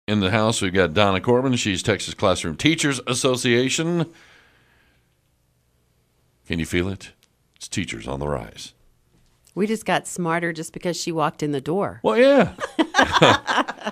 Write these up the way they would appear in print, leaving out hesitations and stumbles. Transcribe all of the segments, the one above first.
In the house, we've got Donna Corbin. She's Texas Classroom Teachers Association. Can you feel it? It's Teachers on the Rise. We just got smarter just because she walked in the door. Well, yeah.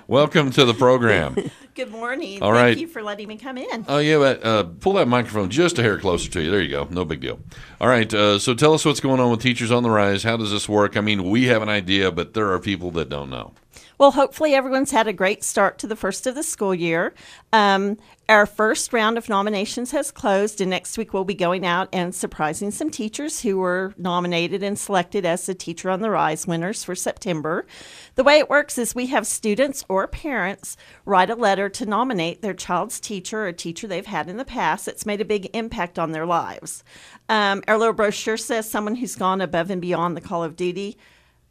Welcome to the program. Good morning. All right. Thank you for letting me come in. Oh, yeah, but pull that microphone just a hair closer to you. There you go. No big deal. All right, so tell us what's going on with Teachers on the Rise. How does this work? I mean, we have an idea, but there are people that don't know. Well, hopefully everyone's had a great start to the first of the school year. Our first round of nominations has closed, and next week we'll be going out and surprising some teachers who were nominated and selected as the Teacher on the Rise winners for September. The way it works is we have students or parents write a letter to nominate their child's teacher or a teacher they've had in the past that's made a big impact on their lives. Our little brochure says someone who's gone above and beyond the call of duty.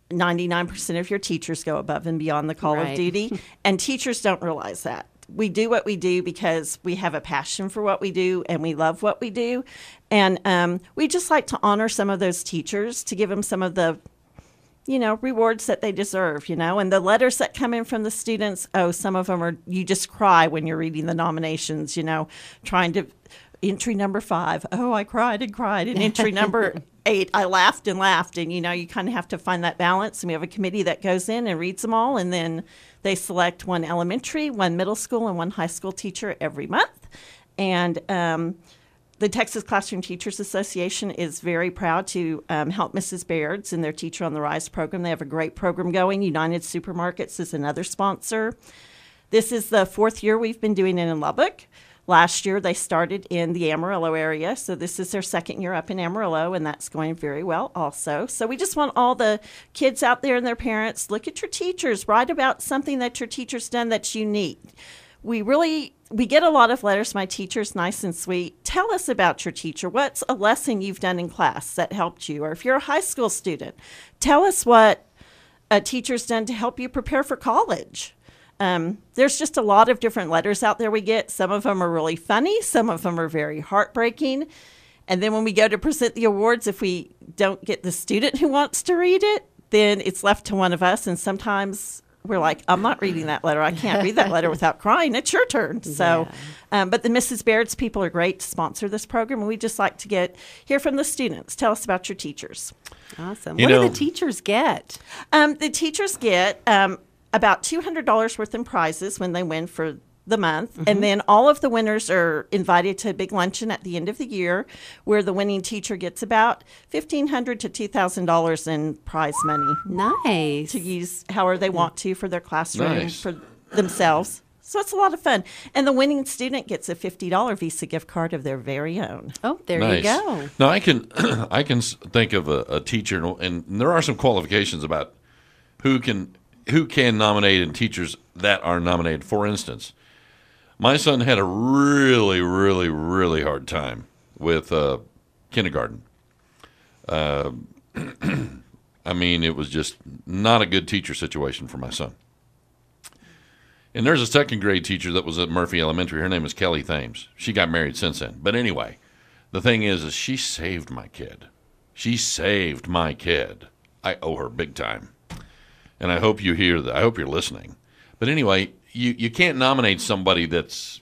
99% of your teachers go above and beyond the call of duty, and teachers don't realize that. We do what we do because we have a passion for what we do and we love what we do. And we just like to honor some of those teachers to give them some of the, rewards that they deserve, And the letters that come in from the students, some of them are, you just cry when you're reading the nominations, trying to, entry number 5, I cried and cried. And entry number 8, I laughed and laughed. And, you kind of have to find that balance. And we have a committee that goes in and reads them all. And then they select one elementary, one middle school, and one high school teacher every month. And the Texas Classroom Teachers Association is very proud to help Mrs. Baird's in their Teacher on the Rise program. They have a great program going. United Supermarkets is another sponsor. This is the 4th year we've been doing it in Lubbock. Last year, they started in the Amarillo area, so this is their 2nd year up in Amarillo, and that's going very well also. So we just want all the kids out there and their parents, look at your teachers, write about something that your teacher's done that's unique. We get a lot of letters, my teacher's nice and sweet. Tell us about your teacher. What's a lesson you've done in class that helped you? Or if you're a high school student, tell us what a teacher's done to help you prepare for college. There's just a lot of different letters out there we get. Some of them are really funny. Some of them are very heartbreaking. And then when we go to present the awards, if we don't get the student who wants to read it, then it's left to one of us. And sometimes we're like, I'm not reading that letter. I can't read that letter without crying. It's your turn. So, but the Mrs. Baird's people are great to sponsor this program. And we just like to hear from the students. Tell us about your teachers. Awesome. What do the teachers get? The teachers get about $200 worth in prizes when they win for the month. Mm-hmm. And then all of the winners are invited to a big luncheon at the end of the year where the winning teacher gets about $1,500 to $2,000 in prize money. Nice. To use however they want to for their classroom, for themselves. So it's a lot of fun. And the winning student gets a $50 Visa gift card of their very own. Oh, there you go. Now, I can think of a teacher, and there are some qualifications about who can nominate and teachers that are nominated. For instance, my son had a really, really, really hard time with kindergarten. I mean, it was just not a good teacher situation for my son. And there's a 2nd grade teacher that was at Murphy Elementary. Her name is Kelly Thames. She got married since then. But anyway, the thing is she saved my kid. She saved my kid. I owe her big time. And I hope you hear that. I hope you're listening. But anyway, you can't nominate somebody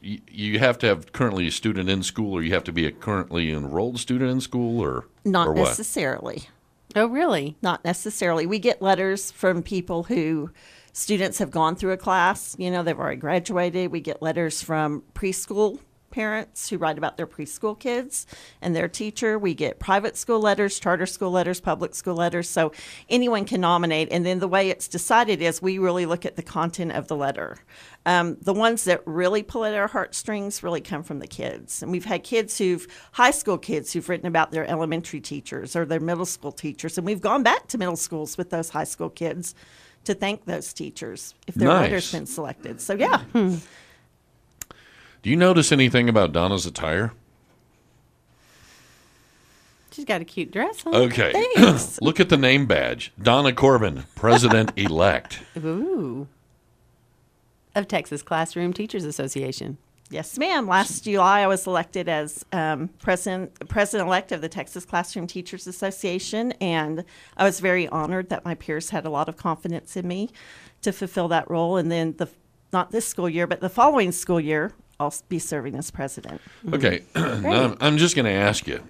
you have to have currently a student in school, or you have to be a currently enrolled student in school, or not what? Necessarily. Oh, really? Not necessarily. We get letters from people who students have gone through a class. They've already graduated. We get letters from preschool parents who write about their preschool kids and their teacher. We get private school letters, charter school letters, public school letters. So anyone can nominate. And then the way it's decided is we really look at the content of the letter. The ones that really pull at our heartstrings really come from the kids. And we've had high school kids who've written about their elementary teachers or their middle school teachers. And we've gone back to middle schools with those high school kids to thank those teachers if their letter's been selected. So, yeah. Do you notice anything about Donna's attire? She's got a cute dress on. Okay. Thanks. Look at the name badge. Donna Corbin, President-elect. Ooh. Of Texas Classroom Teachers Association. Yes, ma'am. Last July, I was elected as president-elect of the Texas Classroom Teachers Association, and I was very honored that my peers had a lot of confidence in me to fulfill that role. And then not this school year, but the following school year, I'll be serving as president. Okay, now I'm just going to ask you,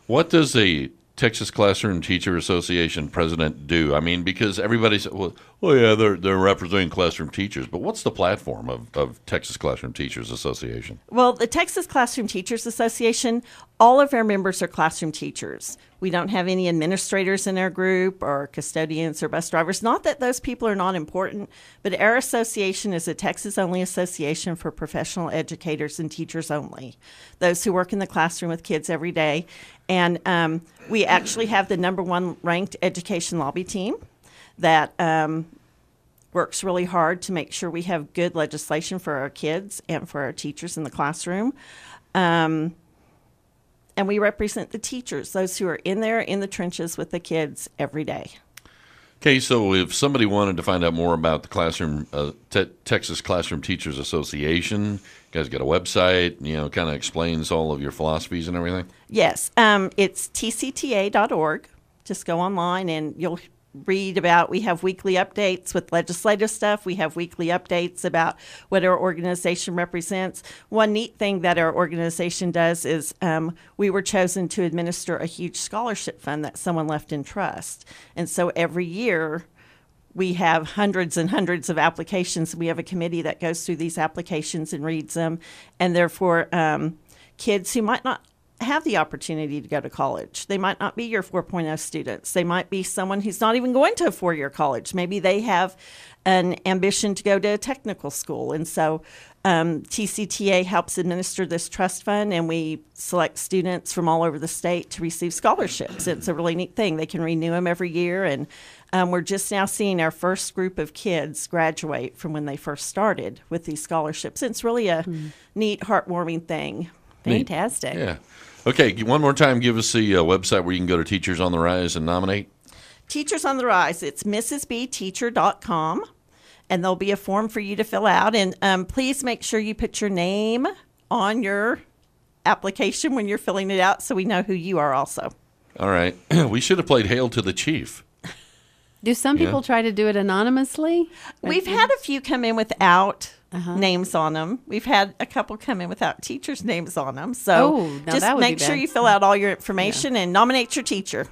what does a Texas Classroom Teacher Association president do? I mean, because everybody said, well, oh yeah, they're representing classroom teachers, but what's the platform of Texas Classroom Teachers Association? Well, the Texas Classroom Teachers Association, all of our members are classroom teachers. We don't have any administrators in our group or custodians or bus drivers. Not that those people are not important, but our association is a Texas-only association for professional educators and teachers only, those who work in the classroom with kids every day. And we actually have the #1 ranked education lobby team that works really hard to make sure we have good legislation for our kids and for our teachers in the classroom. And we represent the teachers, those who are in there in the trenches with the kids every day. Okay, so if somebody wanted to find out more about the classroom, Texas Classroom Teachers Association, you guys got a website, kind of explains all of your philosophies and everything? Yes, it's tcta.org. Just go online and you'll read about, we have weekly updates with legislative stuff. We have weekly updates about what our organization represents. One neat thing that our organization does is we were chosen to administer a huge scholarship fund that someone left in trust. And so every year we have hundreds and hundreds of applications. We have a committee that goes through these applications and reads them. And therefore, kids who might not have the opportunity to go to college. They might not be your 4.0 students. They might be someone who's not even going to a 4-year college. Maybe they have an ambition to go to a technical school. And so TCTA helps administer this trust fund, and we select students from all over the state to receive scholarships. It's a really neat thing. They can renew them every year, and we're just now seeing our first group of kids graduate from when they first started with these scholarships. It's really a neat, heartwarming thing. Fantastic. Yeah. Okay, one more time, give us the website where you can go to Teachers on the Rise and nominate. Teachers on the Rise. It's mrsbteacher.com, and there'll be a form for you to fill out. And please make sure you put your name on your application when you're filling it out so we know who you are also. All right. We should have played Hail to the Chief. Do some people try to do it anonymously? We've had a few come in without names on them. We've had a couple come in without teachers' names on them. So just make sure you fill out all your information and nominate your teacher.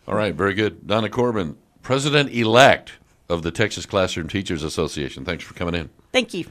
All right, very good. Donna Corbin, President-elect of the Texas Classroom Teachers Association. Thanks for coming in. Thank you.